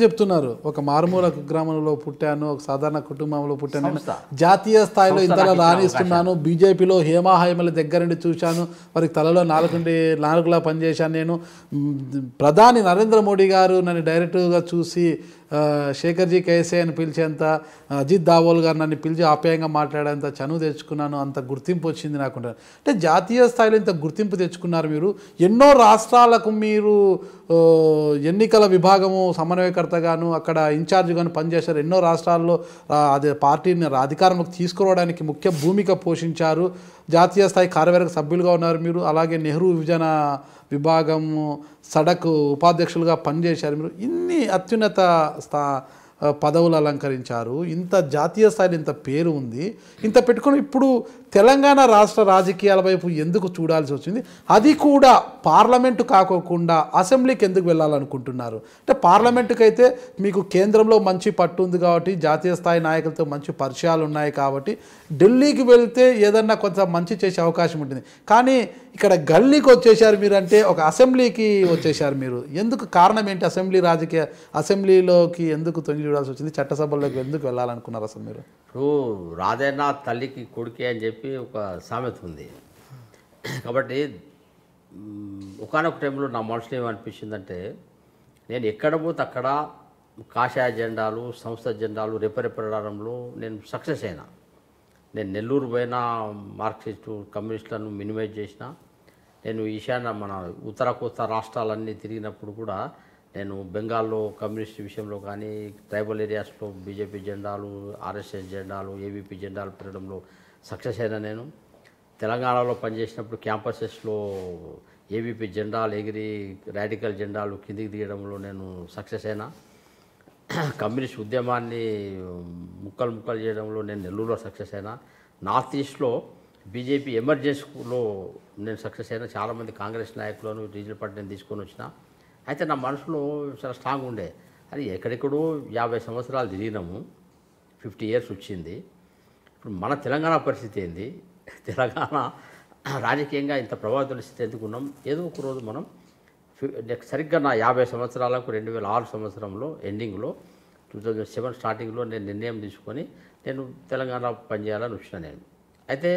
చెప్తున్నారు ఒక మారుమూల గ్రామంలో పుట్టాను, ఒక సాధారణ కుటుంబంలో పుట్టాను, జాతీయ స్థాయిలో ఇంతలా రాణిస్తున్నాను, బీజేపీలో హేమాహేమల దగ్గర నుండి చూశాను, వారికి తలలో నాలుగులా పనిచేశాను, నేను ప్రధాని నరేంద్ర మోడీ గారు నన్ను డైరెక్ట్గా చూసి శేఖర్జీ కైసే అని పిలిచేంత, అజిత్ దావోల్ గారు నన్ను పిలిచి ఆప్యాయంగా మాట్లాడేంత చనువు తెచ్చుకున్నాను, అంత గుర్తింపు వచ్చింది నాకు. అంటే జాతీయ స్థాయిలో ఇంత గుర్తింపు తెచ్చుకున్నారు మీరు. ఎన్నో రాష్ట్రాలకు మీరు ఎన్నికల విభాగము సమన్వయకర్తగాను అక్కడ ఇన్ఛార్జ్గాను పనిచేశారు. ఎన్నో రాష్ట్రాల్లో అదే పార్టీని అధికారంలోకి తీసుకురావడానికి ముఖ్య భూమిక పోషించారు. జాతీయ స్థాయి కార్యవర్గ సభ్యులుగా ఉన్నారు మీరు. అలాగే నెహ్రూ విభజన విభాగము సడక్ ఉపాధ్యక్షులుగా పనిచేశారు మీరు. ఇన్ని అత్యున్నత పదవులు అలంకరించారు. ఇంత జాతీయ స్థాయిలో ఇంత పేరు ఉంది. ఇంత పెట్టుకుని ఇప్పుడు తెలంగాణ రాష్ట్ర రాజకీయాల వైపు ఎందుకు చూడాల్సి వచ్చింది? అది కూడా పార్లమెంటు కాకోకుండా అసెంబ్లీకి ఎందుకు వెళ్ళాలనుకుంటున్నారు? అంటే పార్లమెంటుకి అయితే మీకు కేంద్రంలో మంచి పట్టు ఉంది కాబట్టి, జాతీయ స్థాయి నాయకులతో మంచి పరిచయాలు ఉన్నాయి కాబట్టి ఢిల్లీకి వెళ్తే ఏదన్నా కొంత మంచి చేసే అవకాశం ఉంటుంది. కానీ ఇక్కడ గల్లీకి వచ్చేసారు మీరు, అంటే ఒక అసెంబ్లీకి వచ్చేసారు మీరు. ఎందుకు? కారణం ఏంటి? అసెంబ్లీలోకి ఎందుకు తొంగి చూడాల్సి వచ్చింది? చట్టసభల్లోకి ఎందుకు వెళ్ళాలనుకున్నారు అసలు మీరు? ఇప్పుడు రాజైనా తల్లికి కొడుకే అని చెప్పి ఒక సామెత ఉంది. కాబట్టి ఒకానొక టైంలో నా మనసులో ఏమనిపించిందంటే, నేను ఎక్కడ పోతే అక్కడ కాషాయ జెండాలు, సంస్థ జెండాలు రెపరెపడడంలో నేను సక్సెస్ అయినా. నేను నెల్లూరు పోయినా మార్క్సిస్టు కమ్యూనిస్టులను మినిమైజ్ చేసిన. నేను ఈశాన్య మన ఉత్తర కోస్తా రాష్ట్రాలన్నీ తిరిగినప్పుడు కూడా నేను బెంగాల్లో కమ్యూనిస్ట్ విషయంలో కానీ, ట్రైబల్ ఏరియాస్లో బీజేపీ జెండాలు, ఆర్ఎస్ఎస్ జెండాలు, ఏబీపీ జెండాలు పెరగడంలో సక్సెస్ అయినా. నేను తెలంగాణలో పనిచేసినప్పుడు క్యాంపసెస్లో ఏబీపీ జెండాలు ఎగిరి రాడికల్ జెండాలు కిందికి దిగడంలో నేను సక్సెస్ అయినా. కమ్యూనిస్ట్ ఉద్యమాన్ని ముక్కలు చేయడంలో నేను నెల్లూరులో సక్సెస్ అయినా. నార్త్ ఈస్ట్లో బీజేపీ ఎమర్జెన్సీలో నేను సక్సెస్ అయినా. చాలామంది కాంగ్రెస్ నాయకులను రీజనల్ పార్టీని తీసుకొని వచ్చిన. అయితే నా మనసులో చాలా స్ట్రాంగ్ ఉండే, అది ఎక్కడెక్కడో 50 సంవత్సరాలు తిరిగినాము, 50 ఇయర్స్ వచ్చింది. ఇప్పుడు మన తెలంగాణ పరిస్థితి ఏంది? తెలంగాణ రాజకీయంగా ఇంత ప్రభావిత స్థితి ఎందుకున్నాం? ఏదో ఒక రోజు మనం సరిగ్గా నా 50 సంవత్సరాలకు 2006 సంవత్సరంలో ఎండింగ్లో 2007 స్టార్టింగ్లో నేను నిర్ణయం తీసుకొని నేను తెలంగాణ పనిచేయాలని వచ్చిన. నేను అయితే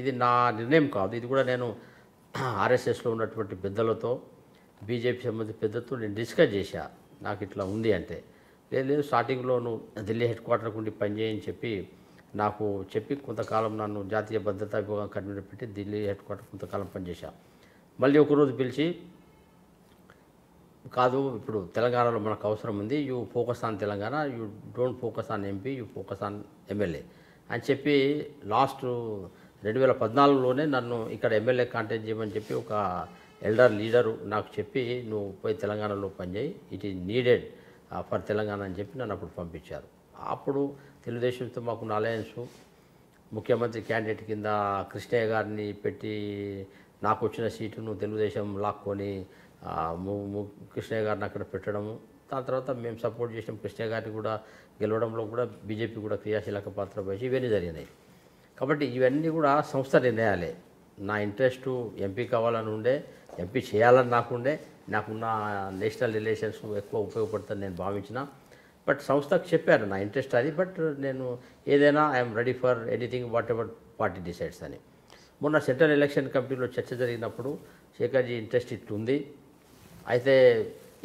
ఇది నా నిర్ణయం కాదు, ఇది కూడా నేను ఆర్ఎస్ఎస్లో ఉన్నటువంటి పెద్దలతో, బీజేపీ సంబంధించిన పెద్దలతో నేను డిస్కస్ చేశా. నాకు ఇట్లా ఉంది అంటే, లేదు స్టార్టింగ్లో నువ్వు ఢిల్లీ హెడ్ క్వార్టర్కి ఉండి పనిచేయని చెప్పి కొంతకాలం నన్ను జాతీయ భద్రతా విభాగం కన్వీనర్ పెట్టి ఢిల్లీ హెడ్ క్వార్టర్ కొంతకాలం పనిచేశా. మళ్ళీ ఒకరోజు పిలిచి, కాదు ఇప్పుడు తెలంగాణలో మనకు అవసరం ఉంది, you focus on Telangana, you don't focus on MP, you focus on MLA అని చెప్పి లాస్ట్ 2014లోనే నన్ను ఇక్కడ ఎమ్మెల్యే కాంటాక్ట్ చేయమని చెప్పి ఒక ఎల్డర్ లీడరు నాకు చెప్పి, నువ్వు పోయి తెలంగాణలో పనిచేయి, it is needed for Telangana అని చెప్పి నన్ను అప్పుడు పంపించారు. అప్పుడు తెలుగుదేశంతో మాకున్న అలయన్సు, ముఖ్యమంత్రి క్యాండిడేట్ కింద కృష్ణయ్య గారిని పెట్టి నాకు వచ్చిన సీటును తెలుగుదేశం లాక్కొని కృష్ణయ్య గారిని అక్కడ పెట్టడము. దాని తర్వాత మేము సపోర్ట్ చేసాం. కృష్ణయ్య గారిని కూడా గెలవడంలో కూడా బీజేపీ కూడా క్రియాశీలక పాత్ర వహించి ఇవన్నీ జరిగినాయి. కాబట్టి ఇవన్నీ కూడా సంస్థ నిర్ణయాలే. నా ఇంట్రెస్టు ఎంపీ కావాలని ఉండే, ఎంపీ చేయాలని నాకున్న నేషనల్ రిలేషన్స్ ఎక్కువ ఉపయోగపడుతుంది నేను భావించిన. బట్ సంస్థకు చెప్పాను నా ఇంట్రెస్ట్ అది, బట్ నేను ఏదైనా I'm ready for anything what ever party decides అని. మొన్న సెంట్రల్ ఎలక్షన్ కమిటీలో చర్చ జరిగినప్పుడు శేఖర్జీ ఇంట్రెస్ట్ ఇట్లుంది, అయితే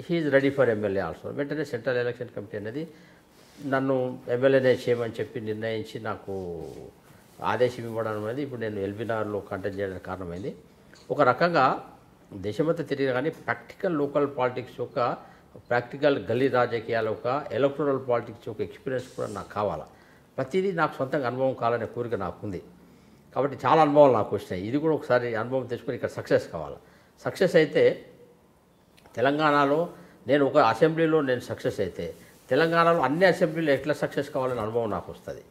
he is ready for MLA also. వెంటనే సెంట్రల్ ఎలక్షన్ కమిటీ అనేది నన్ను ఎమ్మెల్యేనే చేయమని చెప్పి నిర్ణయించి నాకు ఆదేశం ఇవ్వడం అనేది ఇప్పుడు నేను ఎల్బీనగర్లో కంటెస్ట్ చేయడానికి కారణమైంది. ఒక రకంగా దేశమంతా తిరిగి కానీ ప్రాక్టికల్ లోకల్ పాలిటిక్స్ యొక్క, ప్రాక్టికల్ గల్లీ రాజకీయాల యొక్క, ఎలక్టోరల్ పాలిటిక్స్ యొక్క ఎక్స్పీరియన్స్ కూడా నాకు కావాలా. ప్రతిదీ నాకు సొంతంగా అనుభవం కావాలనే కోరిక నాకుంది. కాబట్టి చాలా అనుభవాలు నాకు వచ్చినాయి. ఇది కూడా ఒకసారి అనుభవం తెచ్చుకొని ఇక్కడ సక్సెస్ కావాలి. సక్సెస్ అయితే తెలంగాణలో నేను ఒక అసెంబ్లీలో నేను సక్సెస్ అయితే తెలంగాణలో అన్ని అసెంబ్లీలో ఎట్లా సక్సెస్ కావాలనే అనుభవం నాకు వస్తుంది.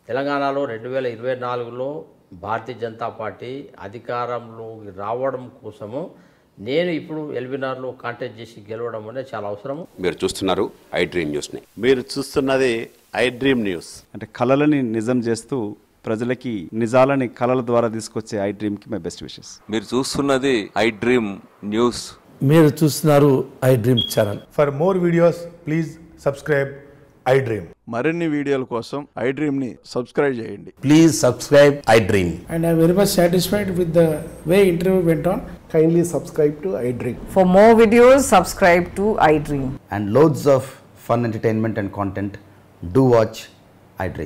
తెలంగాణలో 2024లో భారతీయ జనతా పార్టీ అధికారంలోకి రావడం కోసము నేను ఇప్పుడు ఎల్బీనగర్లో కాంటెస్ట్ చేసి గెలవడం అనేది చాలా అవసరము. మీరు చూస్తున్నారు ఐ డ్రీమ్ న్యూస్ని. మీరు చూస్తున్నది ఐ డ్రీమ్ న్యూస్. అంటే కళలని నిజం చేస్తూ ప్రజలకి నిజాలని కళల ద్వారా తీసుకొచ్చే ఐ డ్రీమ్కి మై బెస్ట్ విషెస్. మీరు చూస్తున్నది ఐ డ్రీమ్ న్యూస్. మీరు చూస్తున్నారు I dream channel. For more videos please subscribe iDream. మరిన్ని వీడియోల కోసం iDreamని సబ్స్క్రైబ్ చేయండి. Please subscribe iDream. And I'm very much satisfied with the way interview went on. Kindly subscribe to iDream. For more videos, subscribe to iDream. And loads of fun entertainment and content. Do watch iDream.